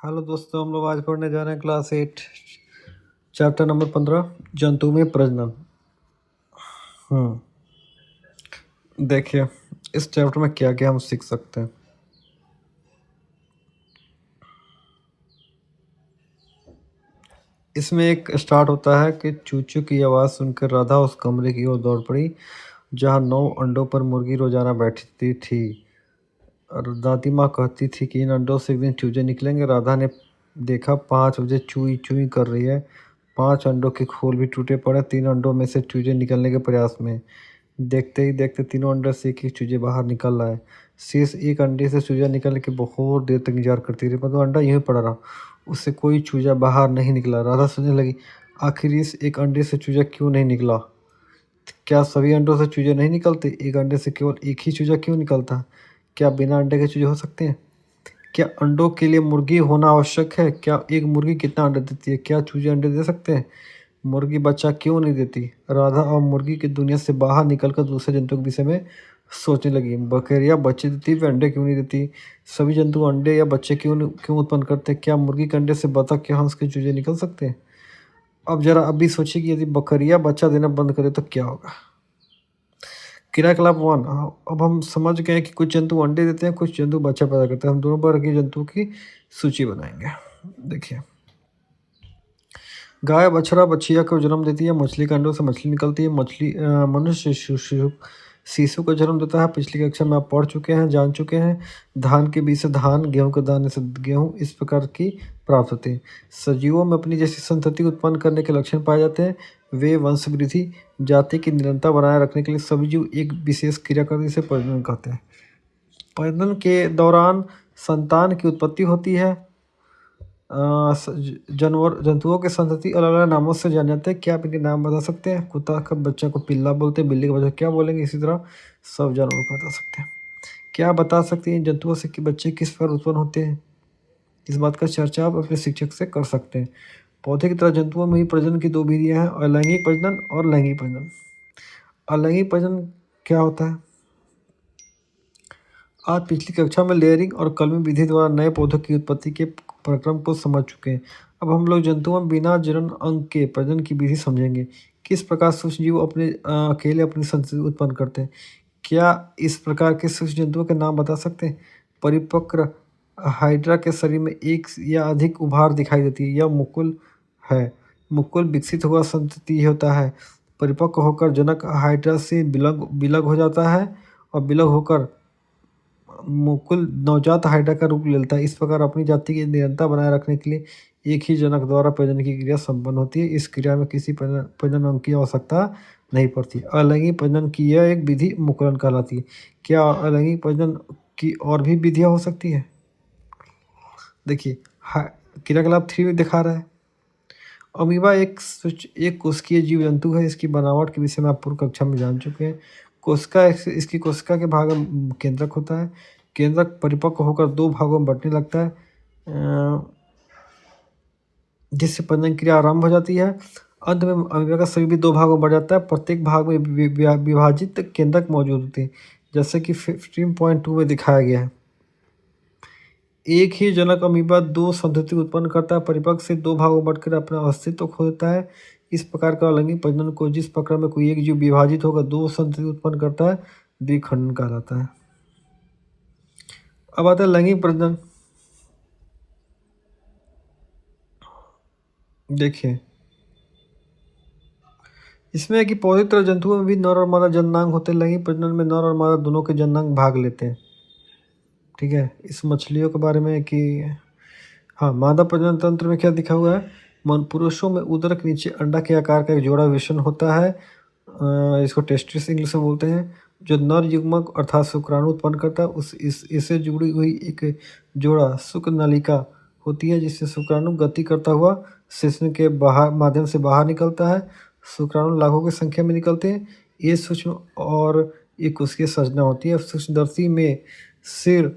Hello दोस्तों, हम लोग आज पढ़ने जा रहे हैं क्लास 8 चैप्टर नंबर 15 जंतु में प्रजनन। देखिए इस चैप्टर में क्या क्या हम सीख सकते हैं। इसमें एक स्टार्ट होता है कि चूचू की आवाज़ सुनकर राधा उस कमरे की ओर दौड़ पड़ी जहां 9 अंडों पर मुर्गी रोजाना बैठती थी। और दादी माँ कहती थी कि इन अंडों से एक दिन चूजे निकलेंगे। राधा ने देखा 5 बजे चूई चूई कर रही है। 5 अंडों के खोल भी टूटे पड़े। 3 अंडों में से चूजे निकलने के प्रयास में। देखते ही देखते तीनों अंडे से एक एक चूजे बाहर निकल आए। शेष एक अंडे से चूजा निकलने की बहुत देर तक इंतजार करती रही, मतलब अंडा यूं ही पड़ा रहा, उससे कोई चूजा बाहर नहीं निकला। राधा सोचने लगी, आखिर इस एक अंडे से चूजा क्यों नहीं निकला? क्या सभी अंडों से चूजे नहीं निकलते? एक अंडे से केवल एक ही चूजा क्यों निकलता? क्या बिना अंडे के चूजे हो सकते हैं? क्या अंडों के लिए मुर्गी होना आवश्यक है? क्या एक मुर्गी कितना अंडा देती है? क्या चूजे अंडे दे सकते हैं? मुर्गी बच्चा क्यों नहीं देती? राधा और मुर्गी की दुनिया से बाहर निकलकर दूसरे जंतु के विषय में सोचने लगी। बकरियां बच्चे देती वे अंडे क्यों नहीं देती? सभी जंतु अंडे या बच्चे क्यों उत्पन्न करते? क्या मुर्गी के अंडे से बतख के हंस के चूजे निकल सकते हैं? अब जरा अभी सोचिए कि यदि बकरियां बच्चा देना बंद करे तो क्या होगा। क्रियाकलाप 1। अब हम समझ गए कि कुछ जंतु अंडे देते हैं, कुछ जंतु बच्चा पैदा करते हैं। हम दोनों प्रकार के जंतुओं की सूची बनाएंगे। देखिए, गाय बछड़ा बछिया को जन्म देती है। मछली के अंडों से मछली निकलती है। मनुष्य शिशु को जन्म देता है। पिछली कक्षा में आप पढ़ चुके हैं, जान चुके हैं। धान के बीज से धान, गेहूं के दाने से गेहूं, इस प्रकार की प्राप्त होते हैं। सजीवों में अपनी जैसी संतति उत्पन्न करने के लक्षण पाए जाते हैं। वे वंशवृद्धि, जाति की निरंतरता बनाए रखने के लिए सभी जीव एक विशेष क्रिया करते हैं, इसे प्रजनन कहते हैं। प्रजनन के दौरान संतान की उत्पत्ति होती है। जंतुओं के संतति अलग अलग नामों से जाने जाते हैं। क्या आप इनके नाम बता सकते हैं? कुत्ता का बच्चा को पिल्ला बोलते हैं, बिल्ली का बच्चा क्या बोलेंगे? इसी तरह सब जानवरों को बता सकते हैं। क्या बता सकते हैं इन जंतुओं से कि बच्चे किस प्रकार उत्पन्न होते हैं? इस बात का चर्चा आप अपने शिक्षक से कर सकते हैं। पौधे की तरह जंतुओं में ही प्रजनन की 2 विधियां हैं, अलैंगिक प्रजनन और लैंगिक प्रजनन। अलैंगिक प्रजनन क्या होता है? आज पिछली कक्षा में लेयरिंग और कलमी विधि द्वारा नए पौधों की उत्पत्ति के प्रक्रम को समझ चुके हैं। अब हम लोग जंतुओं में बिना जनन अंग के प्रजनन की विधि समझेंगे। किस प्रकार सूक्ष्मजीव अपने अकेले अपनी संतति उत्पन्न करते हैं? क्या इस प्रकार के सूक्ष्म जंतुओं के नाम बता सकते हैं? परिपक्व हाइड्रा के शरीर में एक या अधिक उभार दिखाई देती है। यह मुकुल है। मुकुल विकसित हुआ संतति होता है। परिपक्व होकर जनक हाइड्रा से विलग हो जाता है और विलग होकर मुकुल नवजात हाइड्रा का रूप लेता है। इस प्रकार अपनी जाति की निरंतरता बनाए रखने के लिए एक ही जनक द्वारा प्रजनन की क्रिया संपन्न होती है। इस क्रिया में किसी प्रजनन अंग की आवश्यकता नहीं पड़ती। अलैंगिक प्रजनन की यह एक विधि मुकुलन कहलाती है। क्या अलैंगिक प्रजनन की और भी विधियां हो सकती है? देखिए, क्रियाकलाप 3 में दिखा रहा है। अमीबा एक कोशिकीय जीव जंतु है। इसकी बनावट के विषय में आप पूर्व कक्षा में जान चुके हैं। कोशिका इसकी कोशिका के भाग में केंद्रक होता है। केंद्रक परिपक्व होकर 2 भागों में बंटने लगता है, जिससे प्रजनन क्रिया आरंभ हो जाती है। अंत में अमीबा का शरीर भी 2 भागों में बढ़ जाता है। प्रत्येक भाग में विभाजित केंद्रक मौजूद होते हैं, जैसे कि 15.2 में दिखाया गया है। एक ही जनक अमीबा 2 संतति उत्पन्न करता है। परिपक्व से 2 भागों में बंटकर अपना अस्तित्व खो देता है। इस प्रकार का अलैंगिक प्रजनन को जिस प्रकार में कोई एक जीव विभाजित होकर 2 संतति उत्पन्न करता है, द्विखंडन कहलाता है। अब आता है लैंगिक प्रजनन। देखिए, इसमें है कि पौधे तरह जंतुओं में भी नर और मादा जननांग होते हैं। लैंगिक प्रजनन में नर और मादा दोनों के जननांग भाग लेते हैं। ठीक है, इस मछलियों के बारे में कि हाँ, मादा प्रजनन तंत्र में क्या दिखा हुआ है? पुरुषों में उदर के नीचे अंडा के आकार का एक जोड़ा विषण होता है। इसको टेस्टिस इंग्लिश में बोलते हैं। जो नर युग्मक अर्थात शुक्राणु उत्पन्न करता है, इससे जुड़ी हुई एक जोड़ा शुक्र नलिका होती है, जिससे शुक्राणु गति करता हुआ शिश्न के माध्यम से बाहर निकलता है। शुक्राणु लाखों की संख्या में निकलते हैं। ये सूक्ष्म और एक उसकी संरचना होती है। सूक्ष्मदर्शी में सिर,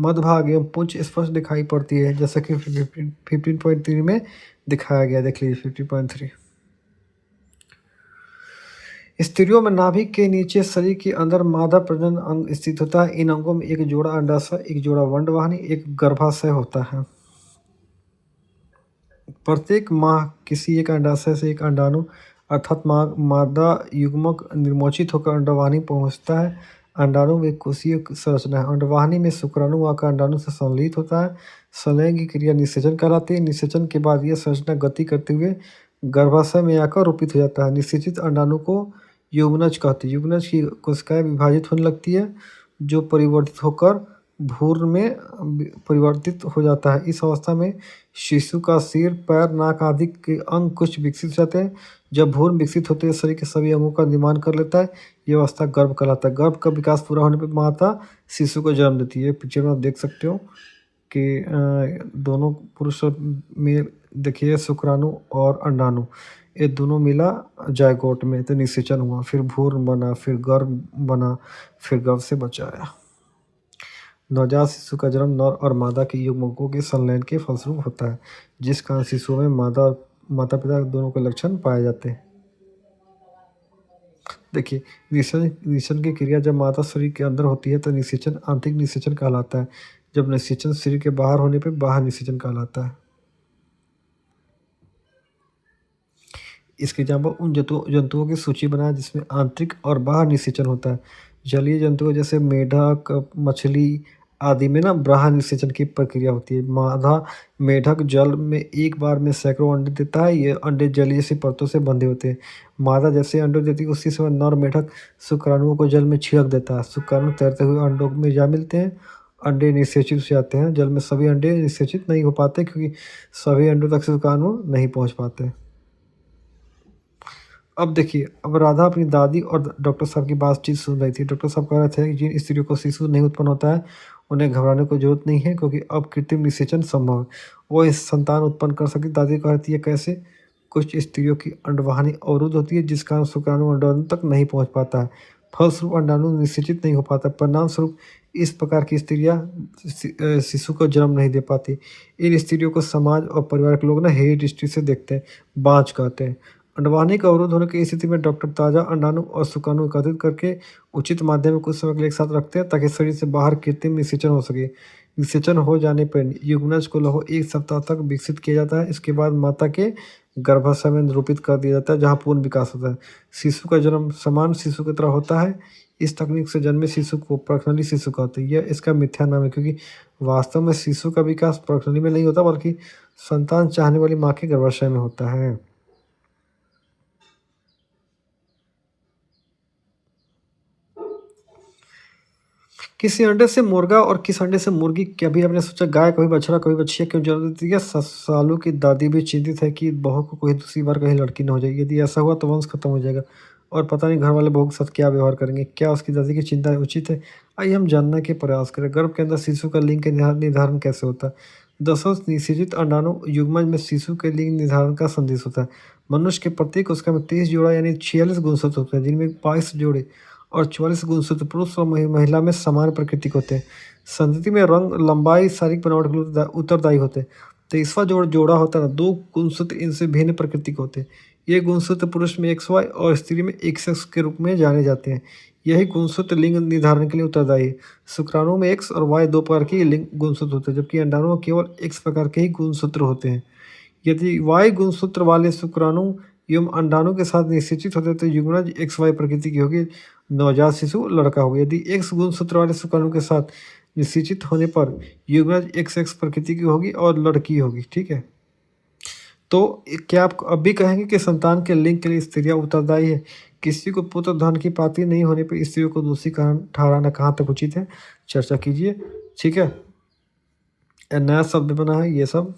मध्यभाग एवं पुंछ स्पष्ट दिखाई पड़ती है, जैसा कि 15.3 में दिखाया गया। देख लीजिए 15.3। स्त्रियों में नाभिक के नीचे शरीर के अंदर मादा प्रजनन अंग स्थित होता है। इन अंगों में एक जोड़ा अंडाशय, एक जोड़ा वंडवाहिनी, एक गर्भाशय होता है। प्रत्येक माह किसी एक अंडाशय से एक अंडाणु अर्थात मादा युग्मक निर्मोचित होकर अंडवाहिनी पहुंचता है। अंडाणु में कोशीय संरचना है। अंडवाहिनी में शुक्राणु आकर अंडाणु से संलयित होता है। संलयन की क्रिया निषेचन कहलाती है। निषेचन के बाद यह संरचना गति करते हुए गर्भाशय में आकर रूपित हो जाता है। निषेचित अंडाणु को युग्मनज कहते हैं। युग्मनज की कोशिकाएं विभाजित होने लगती है जो परिवर्तित होकर भ्रूण में परिवर्तित हो जाता है। इस अवस्था में शिशु का सिर, पैर, नाक आदि के अंग कुछ विकसित हो जाते हैं। जब भ्रूण विकसित होते हैं शरीर के सभी अंगों का निर्माण कर लेता है। यह अवस्था गर्भ कहलाता है। गर्भ का विकास पूरा होने पर माता शिशु को जन्म देती है। पिक्चर में आप देख सकते हो कि दोनों पुरुष और मेल देखिए शुक्राणु और अंडाणु ये दोनों मिला जायगोट में, तो निषेचन हुआ, फिर भ्रूण बना, फिर गर्भ बना, फिर गर्भ से बचाया। नवजात शिशु का जन्म नर और मादा के युग्मकों के संलयन के फलस्वरूप होता है, जिस कारण शिशुओं में मादा और माता पिता दोनों के लक्षण पाए जाते हैं। देखिए, निषेचन की क्रिया जब माता शरीर के अंदर होती है तो निषेचन आंतरिक निषेचन कहलाता है। जब निषेचन शरीर के बाहर होने पर बाहर निषेचन कहलाता है। इसके अलावा उन जंतुओं की सूची बनाएं जिसमें आंतरिक और बाहर निषेचन होता है। जलीय जंतुओं जैसे मेढक, मछली आदि में ना बाह्य निषेचन की प्रक्रिया होती है। मादा मेढक जल में एक बार में सैकड़ों अंडे देता है। ये अंडे जलीय सी परतों से बंधे होते हैं। मादा जैसे अंडे देती है उसी समय नर मेढक शुक्राणुओं को जल में छिड़क देता है। शुक्राणु तैरते हुए अंडों में जा मिलते हैं। अंडे निषेचित हो जाते हैं। जल में सभी अंडे निषेचित नहीं हो पाते क्योंकि सभी अंडों तक शुक्राणु नहीं पहुँच पाते। अब देखिए, अब राधा अपनी दादी और डॉक्टर साहब की बातचीत सुन रही थी। डॉक्टर साहब कह रहे थे कि जिन स्त्रियों को शिशु नहीं उत्पन्न होता है उन्हें घबराने की जरूरत नहीं है क्योंकि अब कृत्रिम निषेचन संभव है। वो इस संतान उत्पन्न कर सकती। दादी कहती है कैसे? कुछ स्त्रियों की अंडवाहिनी अवरुद्ध होती है जिस कारण शुक्राणु अंडाणु तक नहीं पहुंच पाता है। फलस्वरूप अंडाणु निषेचित नहीं हो पाता। परिणाम स्वरूप इस प्रकार की स्त्रियां शिशु को जन्म नहीं दे पाती। इन स्त्रियों को समाज और परिवार के लोग ना हेय दृष्टि से देखते हैं, बांझ कहते हैं। अंडवाहिनी का अवरोध होने की स्थिति में डॉक्टर ताज़ा अंडाणु और शुक्राणु एकत्रित करके उचित माध्यम में कुछ समय के लिए एक साथ रखते हैं ताकि शरीर से बाहर कृत्रिम निषेचन हो सके। निषेचन हो जाने पर युग्मनज को लगभग 1 सप्ताह तक विकसित किया जाता है। इसके बाद माता के गर्भाशय में निरूपित कर दिया जाता है जहाँ पूर्ण विकास होता है। शिशु का जन्म समान शिशु की तरह होता है। इस तकनीक से जन्मे शिशु को प्रखनली शिशु कहते हैं। यह इसका मिथ्या नाम है क्योंकि वास्तव में शिशु का विकास प्रखनली में नहीं होता बल्कि संतान चाहने वाली माँ के गर्भाशय में होता है। किसी अंडे से मुर्गा और किस अंडे से मुर्गी? कभी आपने सोचा गाय कभी बछड़ा कभी बछिया क्यों जन्म देती है? सालू की दादी भी चिंतित है कि बहू को कोई दूसरी बार कहीं लड़की न हो जाए। यदि ऐसा हुआ तो वंश खत्म हो जाएगा और पता नहीं घर वाले बहू के साथ क्या व्यवहार करेंगे। क्या उसकी दादी की चिंता उचित है? आइए हम जानने के प्रयास करें। गर्भ के अंदर शिशु का लिंग का निर्धारण कैसे होता है? दरअसल निषेचित अंडाणु युग्मज में शिशु के लिंग निर्धारण का संदेश होता है। मनुष्य के प्रत्येक कोशिका में 30 जोड़ा यानी 46 गुणसूत्र होते हैं जिनमें 22 जोड़े और 44 गुणसूत्र पुरुष और महिला में समान प्रकृति के होते हैं। संतति में रंग, लंबाई, शारीरिक बनावट के लिए उत्तरदायी होते हैं। 23वां जोड़ा होता है ना, 2 गुणसूत्र इनसे भिन्न प्रकृति के होते हैं। ये गुणसूत्र पुरुष में XY और स्त्री में XX के रूप में जाने जाते हैं। यही गुणसूत्र लिंग निर्धारण के लिए उत्तरदायी है। शुक्राणु में X और Y 2 प्रकार के लिंग गुणसूत्र होते हैं जबकि अंडाणु में केवल X प्रकार के ही गुणसूत्र होते हैं। यदि Y गुणसूत्र वाले शुक्राणु एवं अंडाणु के साथ निषेचित होते तो युग्मनज XY प्रकृति की होगी, नवजात शिशु लड़का होगा। यदि X गुणसूत्र वाले शुक्राणु के साथ निषेचित होने पर युग्मनज XX प्रकृति की होगी और लड़की होगी। ठीक है, तो क्या आप अब भी कहेंगे कि संतान के लिंग के लिए स्त्रियां उत्तरदायी है? किसी को पुत्र धन की प्राप्ति नहीं होने पर स्त्रियों को दोषी ठहराना कहाँ तक उचित है? चर्चा कीजिए। ठीक है, नया शब्द बना है ये सब।